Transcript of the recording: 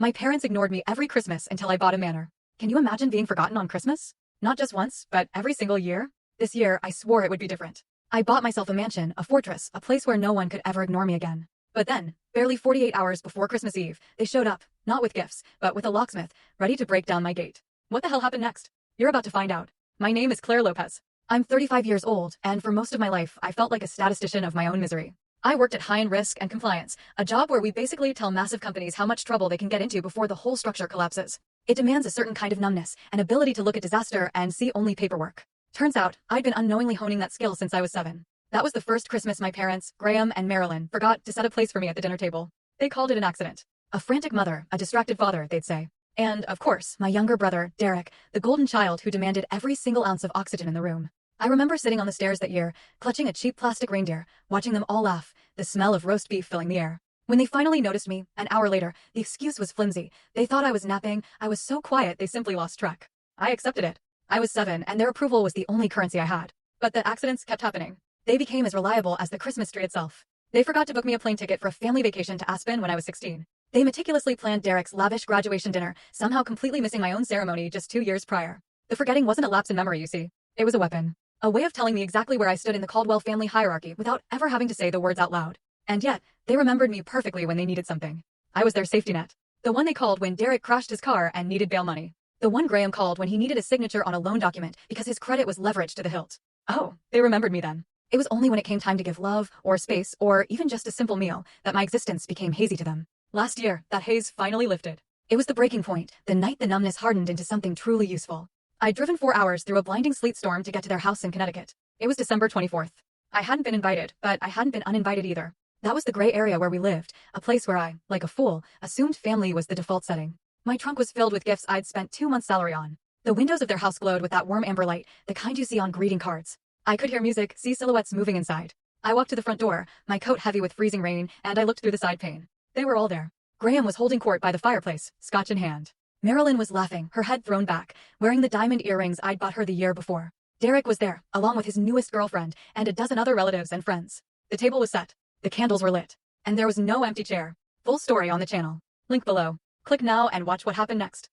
My parents ignored me every Christmas until I bought a manor. Can you imagine being forgotten on Christmas? Not just once, but every single year? This year, I swore it would be different. I bought myself a mansion, a fortress, a place where no one could ever ignore me again. But then, barely 48 hours before Christmas Eve, they showed up, not with gifts, but with a locksmith, ready to break down my gate. What the hell happened next? You're about to find out. My name is Claire Lopez. I'm 35 years old, and for most of my life, I felt like a statistician of my own misery. I worked at high-end risk and compliance, a job where we basically tell massive companies how much trouble they can get into before the whole structure collapses. It demands a certain kind of numbness, an ability to look at disaster and see only paperwork. Turns out, I'd been unknowingly honing that skill since I was 7. That was the first Christmas my parents, Graham and Marilyn, forgot to set a place for me at the dinner table. They called it an accident. A frantic mother, a distracted father, they'd say. And, of course, my younger brother, Derek, the golden child who demanded every single ounce of oxygen in the room. I remember sitting on the stairs that year, clutching a cheap plastic reindeer, watching them all laugh, the smell of roast beef filling the air. When they finally noticed me, an hour later, the excuse was flimsy. They thought I was napping, I was so quiet they simply lost track. I accepted it. I was 7, and their approval was the only currency I had. But the accidents kept happening. They became as reliable as the Christmas tree itself. They forgot to book me a plane ticket for a family vacation to Aspen when I was 16. They meticulously planned Derek's lavish graduation dinner, somehow completely missing my own ceremony just 2 years prior. The forgetting wasn't a lapse in memory, you see. It was a weapon. A way of telling me exactly where I stood in the Caldwell family hierarchy without ever having to say the words out loud. And yet, they remembered me perfectly when they needed something. I was their safety net. The one they called when Derek crashed his car and needed bail money. The one Graham called when he needed a signature on a loan document because his credit was leveraged to the hilt. Oh, they remembered me then. It was only when it came time to give love, or space, or even just a simple meal, that my existence became hazy to them. Last year, that haze finally lifted. It was the breaking point, the night the numbness hardened into something truly useful. I'd driven 4 hours through a blinding sleet storm to get to their house in Connecticut. It was December 24th. I hadn't been invited, but I hadn't been uninvited either. That was the gray area where we lived, a place where I, like a fool, assumed family was the default setting. My trunk was filled with gifts I'd spent 2 months' salary on. The windows of their house glowed with that warm amber light, the kind you see on greeting cards. I could hear music, see silhouettes moving inside. I walked to the front door, my coat heavy with freezing rain, and I looked through the side pane. They were all there. Graham was holding court by the fireplace, scotch in hand. Marilyn was laughing, her head thrown back, wearing the diamond earrings I'd bought her the year before. Derek was there, along with his newest girlfriend, and a dozen other relatives and friends. The table was set. The candles were lit. And there was no empty chair. Full story on the channel. Link below. Click now and watch what happened next.